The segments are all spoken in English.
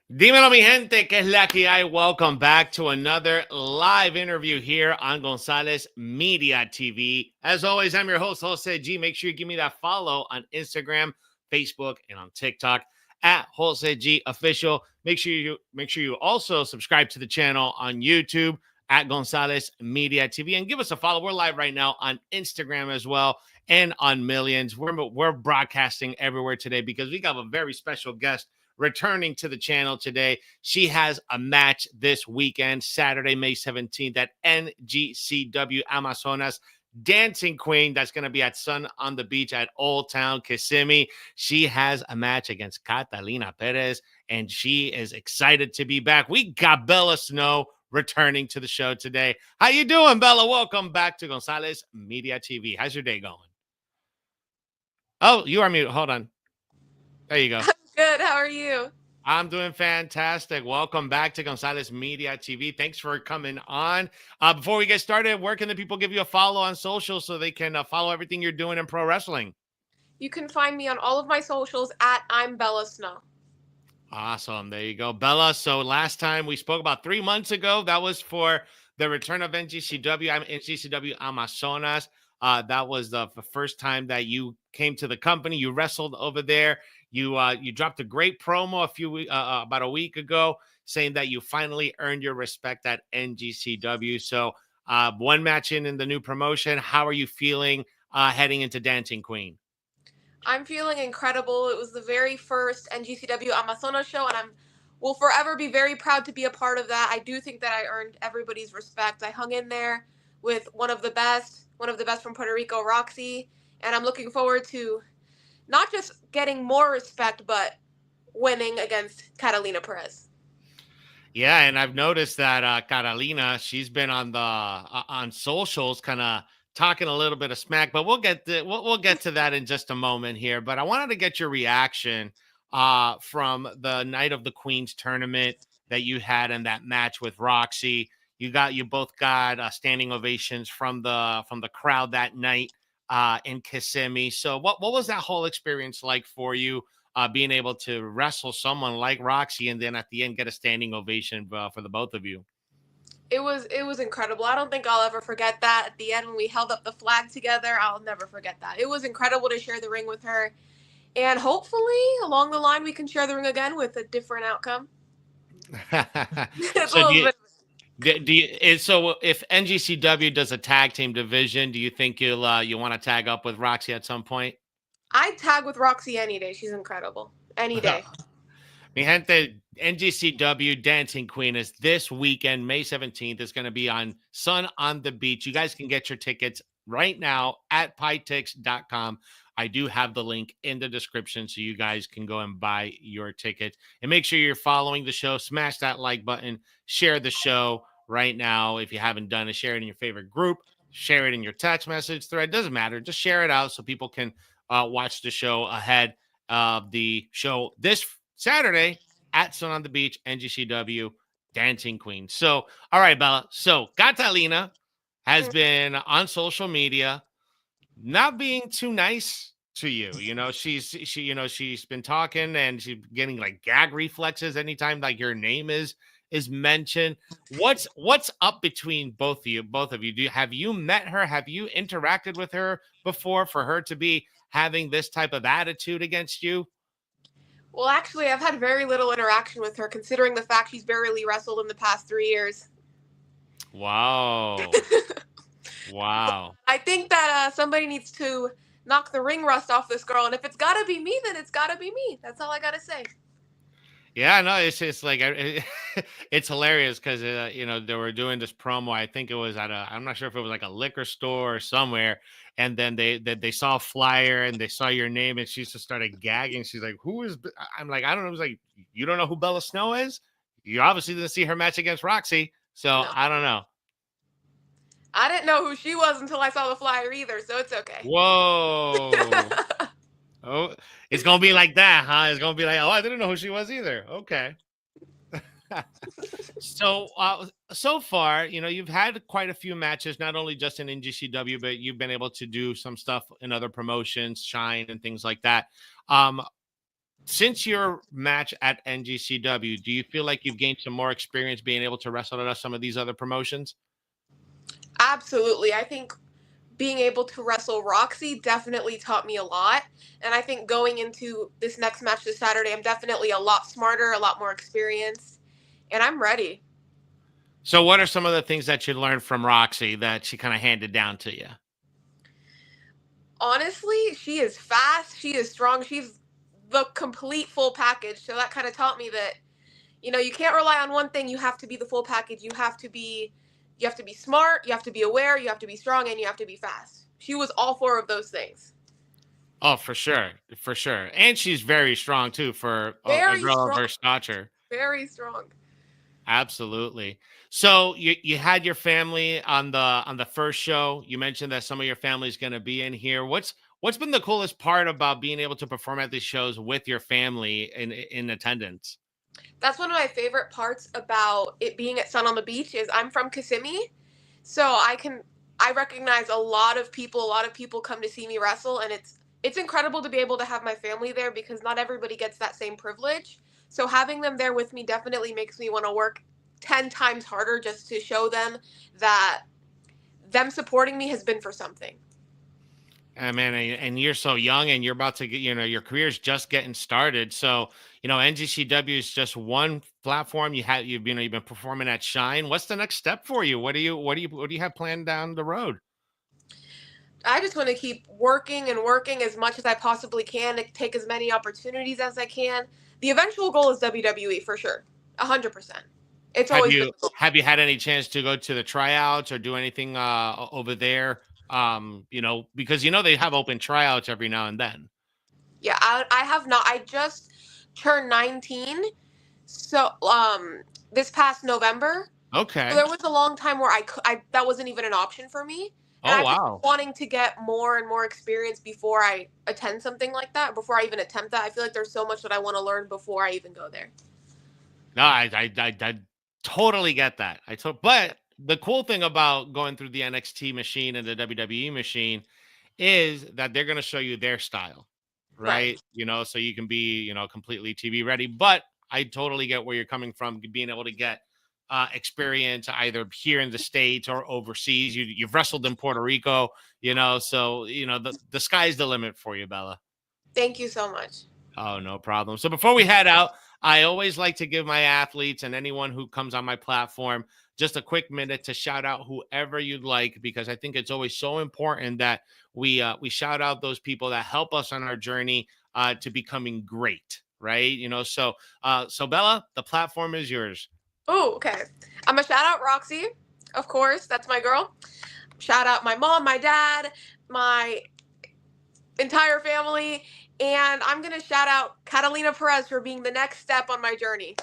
Dímelo, mi gente, que es la que hay. Welcome back to another live interview here on Gonzalez Media TV. As always, I'm your host, Jose G. Make sure you give me that follow on Instagram, Facebook, and on TikTok at Jose G Official. Make sure you also subscribe to the channel on YouTube at Gonzalez Media TV and give us a follow. We're live right now on Instagram as well and on Millions. We're broadcasting everywhere today because we got a very special guest returning to the channel today. She has a match this weekend, Saturday, May 17th at NGCW Amazonas Dancing Queen. That's going to be at Sun on the Beach at Old Town Kissimmee. She has a match against Catalina Perez, and she is excited to be back. We got Bella Snow returning to the show today. How you doing, Bella? Welcome back to Gonzalez Media TV. How's your day going? Oh, you are mute. Hold on. There you go. Good. How are you? I'm doing fantastic. Welcome back to Gonzalez Media TV. Thanks for coming on. Before we get started, where can the people give you a follow on social so they can follow everything you're doing in pro wrestling? You can find me on all of my socials at I'm Bella Snow. Awesome. There you go, Bella. So last time we spoke about 3 months ago, that was for the return of NGCW. I'm NGCW Amazonas. That was the first time that you came to the company. You wrestled over there. You dropped a great promo about a week ago saying that you finally earned your respect at NGCW. So one match in the new promotion. How are you feeling heading into Dancing Queen? I'm feeling incredible. It was the very first NGCW Amazonas show, and will forever be very proud to be a part of that. I do think that I earned everybody's respect. I hung in there with one of the best from Puerto Rico, Roxy, and I'm looking forward to not just getting more respect, but winning against Catalina Perez. Yeah, and I've noticed that Catalina, she's been on socials, kind of talking a little bit of smack, but we'll get to that in just a moment here. But I wanted to get your reaction from the Night of the Queens tournament that you had in that match with Roxy. You both got standing ovations from the crowd that night in Kissimmee. So what was that whole experience like for you, being able to wrestle someone like Roxy and then at the end get a standing ovation for the both of you? It was incredible. I don't think I'll ever forget that. At the end when we held up the flag together, I'll never forget that. It was incredible to share the ring with her. And hopefully along the line we can share the ring again with a different outcome. So so if NGCW does a tag team division, do you think you want to tag up with Roxy at some point? I'd tag with Roxy any day. She's incredible. Any day. Mi gente, NGCW Dancing Queen is this weekend, May 17th. It's going to be on Sun on the Beach. You guys can get your tickets right now at pytix.com. I do have the link in the description so you guys can go and buy your ticket. And make sure you're following the show. Smash that like button. Share the show right now. If you haven't done it, share it in your favorite group. Share it in your text message thread. Doesn't matter. Just share it out so people can watch the show ahead of the show this Saturday at Sun on the Beach, NGCW Dancing Queen. So, all right, Bella. So, Catalina has been on social media not being too nice to you. She's been talking and she's getting like gag reflexes anytime like your name is mentioned. What's up between both of you? Have you met her? Have you interacted with her before for her to be having this type of attitude against you? Well, actually, I've had very little interaction with her, considering the fact she's barely wrestled in the past 3 years. Wow. Wow. I think that somebody needs to knock the ring rust off this girl, and if it's gotta be me, then it's gotta be me. That's all I gotta say. Yeah, no, it's just like it's hilarious because they were doing this promo. I think it was I'm not sure if it was like a liquor store or somewhere, and then they saw a flyer and they saw your name, and she just started gagging. She's like, "Who is?" I'm like, "I don't know." It was like, "You don't know who Bella Snow is? You obviously didn't see her match against Roxy, so No. I don't know." I didn't know who she was until I saw the flyer either, so it's okay. Whoa. Oh, it's gonna be like that, huh? It's gonna be like, oh, I didn't know who she was either. Okay. So far, you've had quite a few matches, not only just in NGCW, but you've been able to do some stuff in other promotions, Shine and things like that. Um, since your match at NGCW, do you feel like you've gained some more experience being able to wrestle at some of these other promotions? Absolutely. I think being able to wrestle Roxy definitely taught me a lot. And I think going into this next match this Saturday, I'm definitely a lot smarter, a lot more experienced, and I'm ready. So, what are some of the things that you learned from Roxy that she kind of handed down to you? Honestly, she is fast, she is strong, she's the complete full package. So that kind of taught me that, you can't rely on one thing, you have to be the full package. You have to be smart, you have to be aware, you have to be strong, and you have to be fast. She was all four of those things. Oh, for sure, for sure, and she's very strong too for a Very girl of strong, her stature. very strong. Absolutely. So you had your family on the first show. You mentioned that some of your family is going to be in here. What's been the coolest part about being able to perform at these shows with your family in attendance? That's one of my favorite parts about it being at Sun on the Beach is I'm from Kissimmee, so I recognize a lot of people. A lot of people come to see me wrestle, and it's incredible to be able to have my family there because not everybody gets that same privilege. So having them there with me definitely makes me want to work 10 times harder just to show them that them supporting me has been for something. Man, and you're so young, and you're about to get, your career's just getting started. So, NGCW is just one platform. You've been performing at Shine. What's the next step for you? What do you have planned down the road? I just want to keep working and working as much as I possibly can to take as many opportunities as I can. The eventual goal is WWE for sure, 100%. It's Have always been you the goal. have you had any chance to go to the tryouts or do anything over there? Because they have open tryouts every now and then. Yeah, I have not. I just turned 19, so this past November. So Okay. there was a long time where I that wasn't even an option for me, and Oh I've just wow. been wanting to get more and more experience before I attend something like that. Before I even attempt that, I feel like there's so much that I want to learn before I even go there. No, I totally get that. But the cool thing about going through the NXT machine and the WWE machine is that they're going to show you their style, Right. right? So you can be, completely TV ready. But I totally get where you're coming from, being able to get experience either here in the States or overseas. You've wrestled in Puerto Rico, so the sky's the limit for you, Bella. Thank you so much. Oh, no problem. So before we head out, I always like to give my athletes and anyone who comes on my platform just a quick minute to shout out whoever you'd like, because I think it's always so important that we shout out those people that help us on our journey to becoming great. right? So Bella, the platform is yours. Oh, okay. I'm gonna shout out Roxy, of course. That's my girl. Shout out my mom, my dad, my entire family, and I'm gonna shout out Catalina Perez for being the next step on my journey.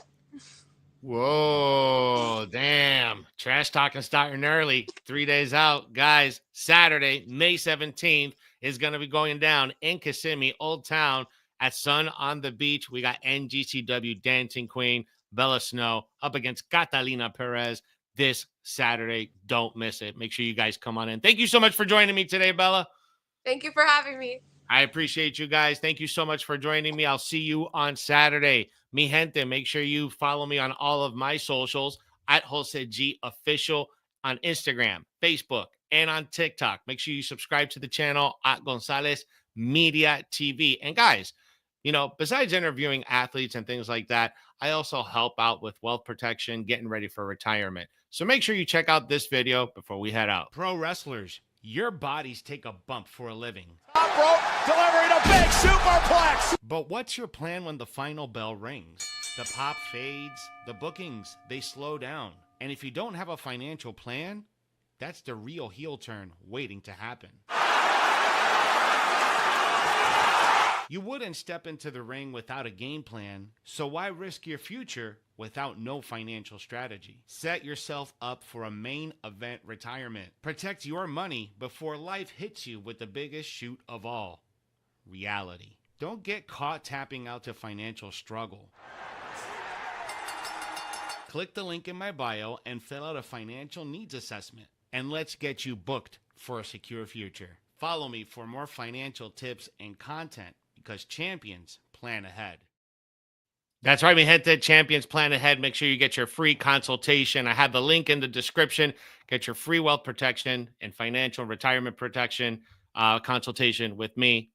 Whoa, damn. Trash talking starting early. 3 days out. Guys, Saturday, May 17th is going to be going down in Kissimmee, Old Town at Sun on the Beach. We got NGCW Dancing Queen, Bella Snow, up against Catalina Perez this Saturday. Don't miss it. Make sure you guys come on in. Thank you so much for joining me today, Bella. Thank you for having me. I appreciate you guys. Thank you so much for joining me. I'll see you on Saturday. Mi gente, make sure you follow me on all of my socials at Jose G Official on Instagram, Facebook, and on TikTok. Make sure you subscribe to the channel at Gonzalez Media TV. And guys, besides interviewing athletes and things like that, I also help out with wealth protection, getting ready for retirement. So make sure you check out this video before we head out. Pro wrestlers, your bodies take a bump for a living. Top rope, delivering a big superplex. But what's your plan when the final bell rings? The pop fades, the bookings, they slow down. And if you don't have a financial plan, that's the real heel turn waiting to happen. You wouldn't step into the ring without a game plan, so why risk your future without no financial strategy? Set yourself up for a main event retirement. Protect your money before life hits you with the biggest shoot of all, reality. Don't get caught tapping out to financial struggle. Click the link in my bio and fill out a financial needs assessment, and let's get you booked for a secure future. Follow me for more financial tips and content, because champions plan ahead. That's right, mi gente. Champions plan ahead. Make sure you get your free consultation. I have the link in the description. Get your free wealth protection and financial retirement protection consultation with me.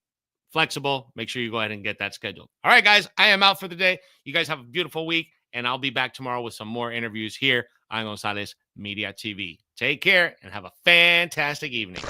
Flexible. Make sure you go ahead and get that scheduled. All right, guys. I am out for the day. You guys have a beautiful week, and I'll be back tomorrow with some more interviews here on Gonzalez Media TV. Take care and have a fantastic evening.